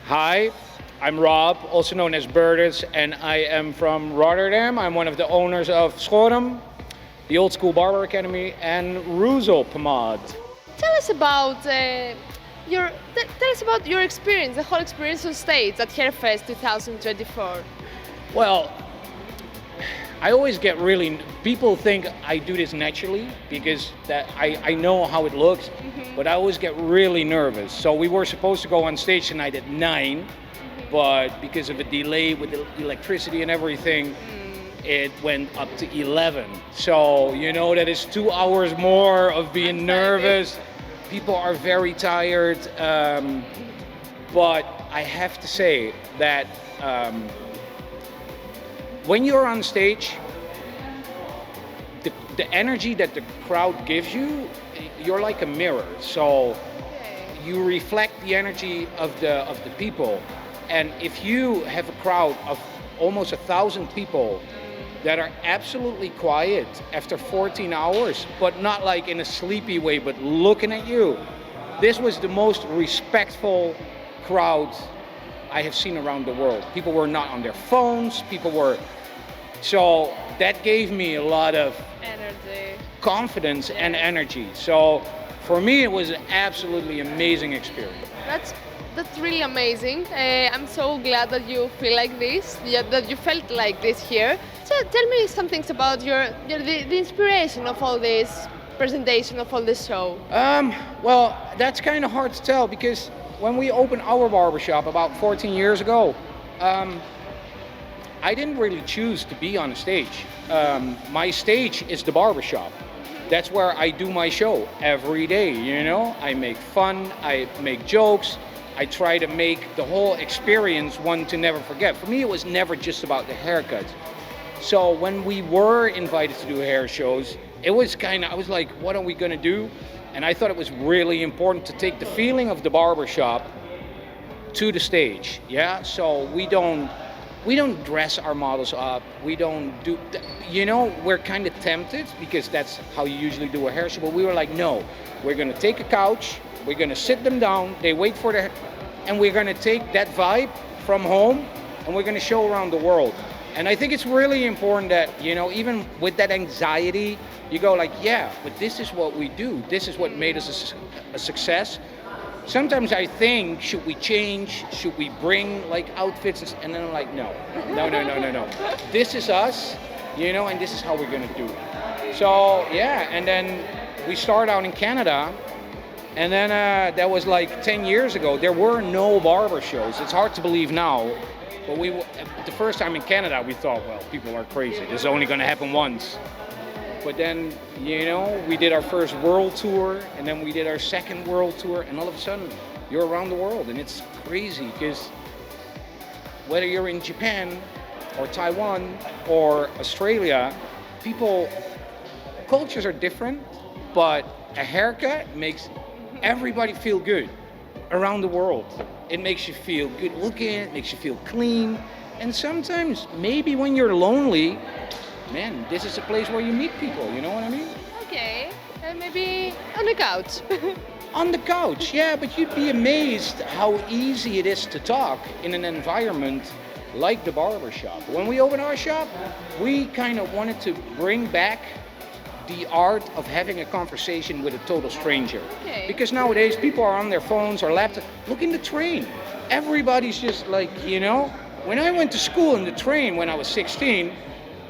Hi, I'm Rob, also known as Bertus, and I am from Rotterdam. I'm one of the owners of Schorem, the old school barber academy, and Ruzo Pomade. Tell us about your experience, the whole experience on stage at HAIRFEST 2024. Well, I always get really, people think I do this naturally because that I know how it looks, but I always get really nervous. So we were supposed to go on stage tonight at 9, but because of a delay with the electricity and everything, it went up to 11. So, you know, that is 2 hours more of being nervous. People are very tired, but I have to say that when you're on stage, the energy that the crowd gives you, you're like a mirror. So you reflect the energy of the people. And if you have a crowd of almost 1,000 people that are absolutely quiet after 14 hours, but not like in a sleepy way, but looking at you, this was the most respectful crowd I have seen around the world. People were not on their phones, so that gave me a lot of confidence and energy. So for me, it was an absolutely amazing experience. That's really amazing. I'm so glad that you feel like this, that you felt like this here. So tell me some things about the inspiration of all this presentation, of all this show. Well, that's kind of hard to tell because when we opened our barbershop about 14 years ago, I didn't really choose to be on a stage. My stage is the barbershop. That's where I do my show every day, you know? I make fun, I make jokes, I try to make the whole experience one to never forget. For me, it was never just about the haircuts. So when we were invited to do hair shows, it was I was like, what are we gonna do? And I thought it was really important to take the feeling of the barbershop to the stage, yeah? So we don't dress our models up. We don't do, you know, we're kind of tempted because that's how you usually do a hair show. But we were like, no, we're going to take a couch, we're going to sit them down, they wait for and we're going to take that vibe from home and we're going to show around the world. And I think it's really important that, you know, even with that anxiety, you go like, yeah, but this is what we do. This is what made us a success. Sometimes I think, should we change? Should we bring like outfits? And then I'm like, no. This is us, you know, and this is how we're gonna do it. So yeah, and then we started out in Canada, and then that was like 10 years ago. There were no barber shows. It's hard to believe now, but the first time in Canada, we thought, well, people are crazy. This is only gonna happen once. But then, you know, we did our first world tour, and then we did our second world tour, and all of a sudden, you're around the world, and it's crazy, because whether you're in Japan, or Taiwan, or Australia, cultures are different, but a haircut makes everybody feel good around the world. It makes you feel good looking, it makes you feel clean, and sometimes, maybe when you're lonely, man, this is a place where you meet people, you know what I mean? Okay, maybe on the couch. On the couch, yeah, but you'd be amazed how easy it is to talk in an environment like the barber shop. When we opened our shop, we kind of wanted to bring back the art of having a conversation with a total stranger. Okay. Because nowadays, people are on their phones or laptops. Look in the train. Everybody's just like, you know, when I went to school in the train when I was 16,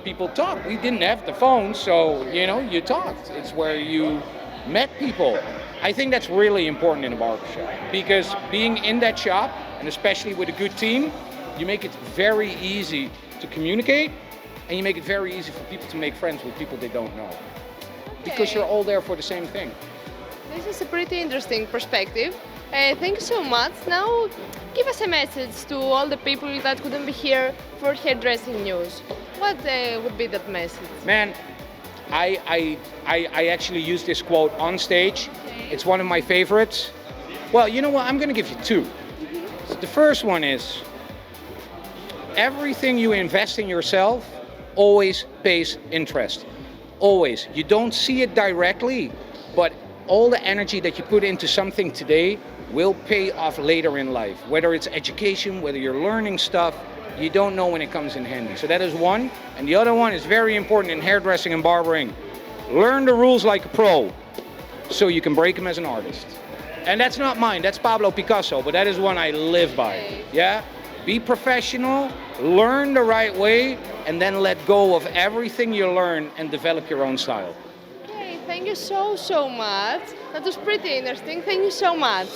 people talk. We didn't have the phone, so, you know, you talked. It's where you met people. I think that's really important in a barbershop because being in that shop, and especially with a good team, you make it very easy to communicate and you make it very easy for people to make friends with people they don't know. Because you're all there for the same thing. This is a pretty interesting perspective. Thank you so much. Now, give us a message to all the people that couldn't be here for hairdressing news. What would be that message? Man, I actually use this quote on stage. Okay. It's one of my favorites. Well, you know what? I'm going to give you two. So the first one is, everything you invest in yourself always pays interest. Always. You don't see it directly, but all the energy that you put into something today will pay off later in life. Whether it's education, whether you're learning stuff, you don't know when it comes in handy. So that is one. And the other one is very important in hairdressing and barbering. Learn the rules like a pro so you can break them as an artist. And that's not mine, that's Pablo Picasso, but that is one I live by. Yeah? Be professional, learn the right way, and then let go of everything you learn and develop your own style. Okay, thank you so much. That was pretty interesting. Thank you so much.